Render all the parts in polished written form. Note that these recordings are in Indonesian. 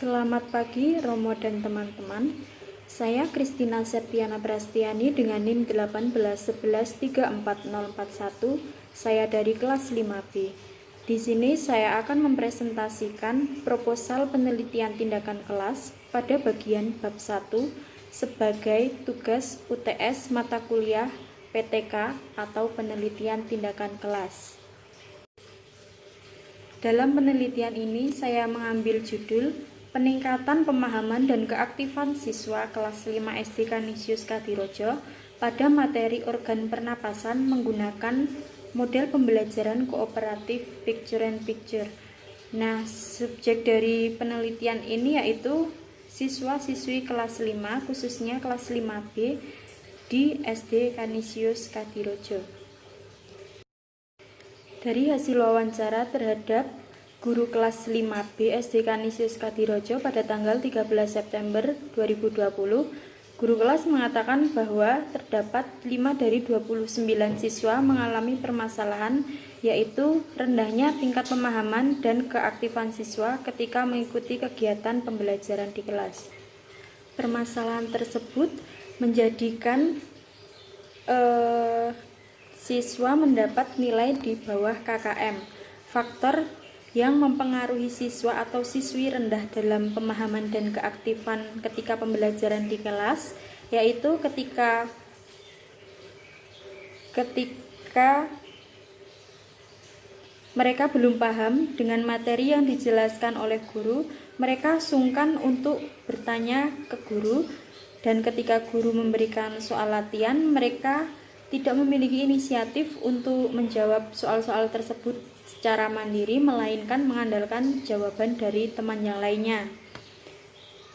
Selamat pagi Romo dan teman-teman. Saya Kristina Septiana Prastiani dengan NIM 1811134041. Saya dari kelas 5B. Di sini saya akan mempresentasikan proposal penelitian tindakan kelas pada bagian bab 1 sebagai tugas UTS mata kuliah PTK atau penelitian tindakan kelas. Dalam penelitian ini saya mengambil judul Peningkatan Pemahaman dan Keaktifan Siswa Kelas 5 SD Kanisius Kadirojo pada materi organ pernapasan menggunakan model pembelajaran kooperatif Picture and Picture. Nah, subjek dari penelitian ini yaitu siswa-siswi kelas 5, khususnya kelas 5B di SD Kanisius Kadirojo. Dari hasil wawancara terhadap guru kelas 5B SD Kanisius Kadirojo pada tanggal 13 September 2020, guru kelas mengatakan bahwa terdapat 5 dari 29 siswa mengalami permasalahan, yaitu rendahnya tingkat pemahaman dan keaktifan siswa ketika mengikuti kegiatan pembelajaran di kelas. Permasalahan tersebut menjadikan siswa mendapat nilai di bawah KKM. Faktor yang mempengaruhi siswa atau siswi rendah dalam pemahaman dan keaktifan ketika pembelajaran di kelas, yaitu ketika mereka belum paham dengan materi yang dijelaskan oleh guru, mereka sungkan untuk bertanya ke guru, dan ketika guru memberikan soal latihan, mereka tidak memiliki inisiatif untuk menjawab soal-soal tersebut secara mandiri, melainkan mengandalkan jawaban dari teman yang lainnya.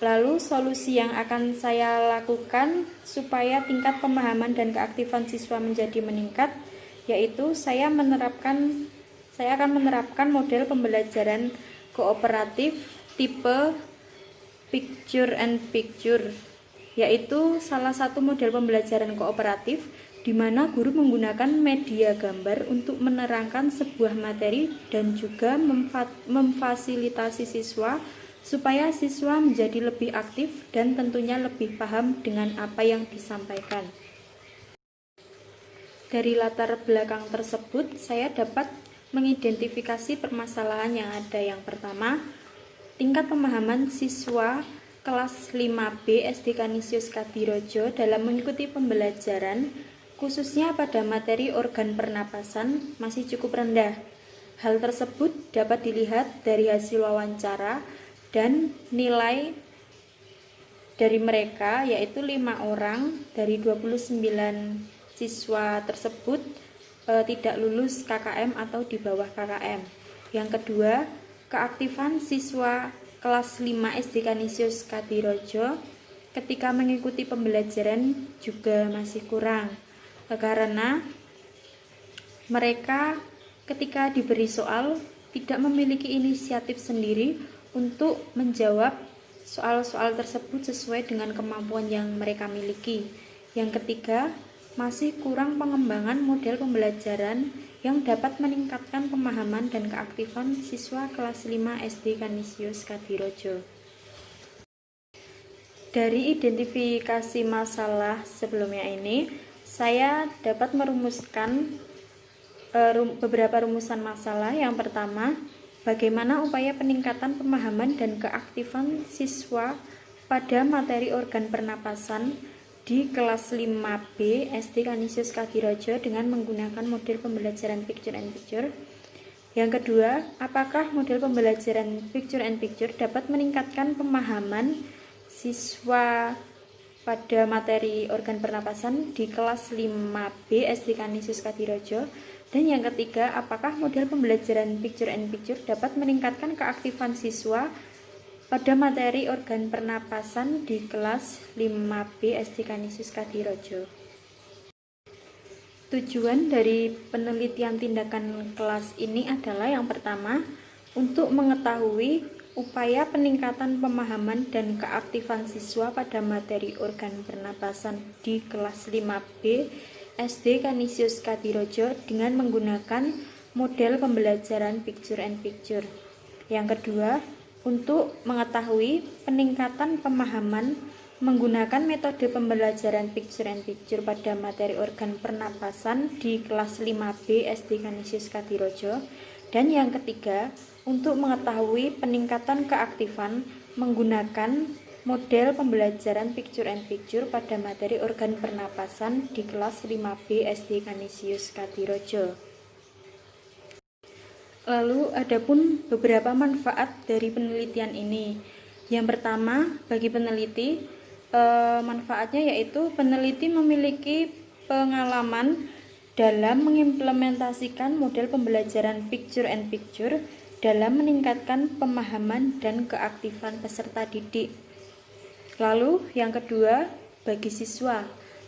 Lalu solusi yang akan saya lakukan supaya tingkat pemahaman dan keaktifan siswa menjadi meningkat, yaitu saya akan menerapkan model pembelajaran kooperatif tipe Picture and Picture, yaitu salah satu model pembelajaran kooperatif di mana guru menggunakan media gambar untuk menerangkan sebuah materi dan juga memfasilitasi siswa supaya siswa menjadi lebih aktif dan tentunya lebih paham dengan apa yang disampaikan. Dari latar belakang tersebut, saya dapat mengidentifikasi permasalahan yang ada. Yang pertama, tingkat pemahaman siswa kelas 5B SD Kanisius Kadirojo dalam mengikuti pembelajaran, khususnya pada materi organ pernapasan, masih cukup rendah. Hal tersebut dapat dilihat dari hasil wawancara dan nilai dari mereka, yaitu 5 orang dari 29 siswa tersebut tidak lulus KKM atau di bawah KKM. Yang kedua, keaktifan siswa kelas 5 SD Kanisius Kadirojo ketika mengikuti pembelajaran juga masih kurang, karena mereka ketika diberi soal tidak memiliki inisiatif sendiri untuk menjawab soal-soal tersebut sesuai dengan kemampuan yang mereka miliki. Yang ketiga, masih kurang pengembangan model pembelajaran yang dapat meningkatkan pemahaman dan keaktifan siswa kelas 5 SD Kanisius Kadirojo. Dari identifikasi masalah sebelumnya ini, saya dapat merumuskan beberapa rumusan masalah. Yang pertama, bagaimana upaya peningkatan pemahaman dan keaktifan siswa pada materi organ pernapasan di kelas 5B SD Kanisius Kadirojo dengan menggunakan model pembelajaran Picture and Picture. Yang kedua, apakah model pembelajaran Picture and Picture dapat meningkatkan pemahaman siswa pada materi organ pernapasan di kelas 5B SD Kanisius Kadirojo. Dan yang ketiga, apakah model pembelajaran Picture and Picture dapat meningkatkan keaktifan siswa pada materi organ pernapasan di kelas 5B SD Kanisius Kadirojo. Tujuan dari penelitian tindakan kelas ini adalah yang pertama, untuk mengetahui upaya peningkatan pemahaman dan keaktifan siswa pada materi organ pernapasan di kelas 5B SD Kanisius Kadirojo dengan menggunakan model pembelajaran Picture and Picture. Yang kedua, untuk mengetahui peningkatan pemahaman menggunakan metode pembelajaran picture and picture pada materi organ pernapasan di kelas 5B SD Kanisius Kadirojo. Dan yang ketiga, untuk mengetahui peningkatan keaktifan menggunakan model pembelajaran picture and picture pada materi organ pernapasan di kelas 5B SD Kanisius Kadirojo. Lalu adapun beberapa manfaat dari penelitian ini. Yang pertama, bagi peneliti, manfaatnya yaitu peneliti memiliki pengalaman dalam mengimplementasikan model pembelajaran picture and picture dalam meningkatkan pemahaman dan keaktifan peserta didik. Lalu yang kedua, bagi siswa.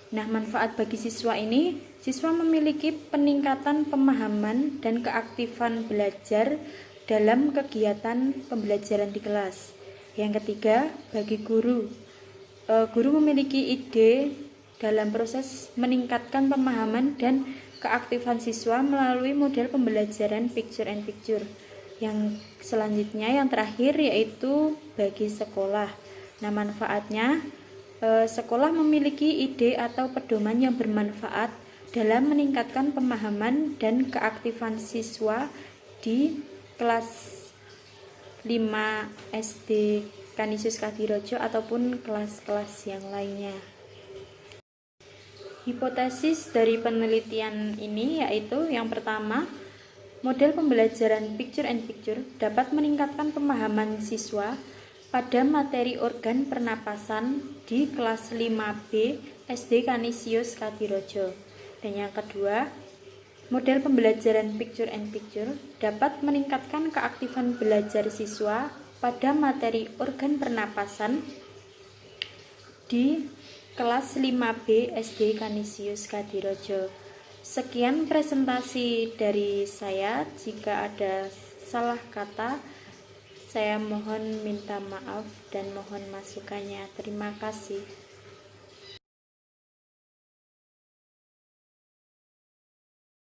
Nah, manfaat bagi siswa ini, siswa memiliki peningkatan pemahaman dan keaktifan belajar dalam kegiatan pembelajaran di kelas. Yang ketiga, bagi guru. Guru memiliki ide dalam proses meningkatkan pemahaman dan keaktifan siswa melalui model pembelajaran picture and picture. Yang selanjutnya, yang terakhir, yaitu bagi sekolah. Nah, manfaatnya, sekolah memiliki ide atau pedoman yang bermanfaat dalam meningkatkan pemahaman dan keaktifan siswa di kelas 5 SD Kanisius Kadirojo ataupun kelas-kelas yang lainnya. Hipotesis dari penelitian ini yaitu yang pertama, model pembelajaran picture and picture dapat meningkatkan pemahaman siswa pada materi organ pernapasan di kelas 5B SD Kanisius Kadirojo. Dan yang kedua, model pembelajaran picture and picture dapat meningkatkan keaktifan belajar siswa pada materi organ pernapasan di kelas 5B SD Kanisius Kadirojo. Sekian presentasi dari saya. Jika ada salah kata, saya mohon minta maaf dan mohon masukannya. Terima kasih.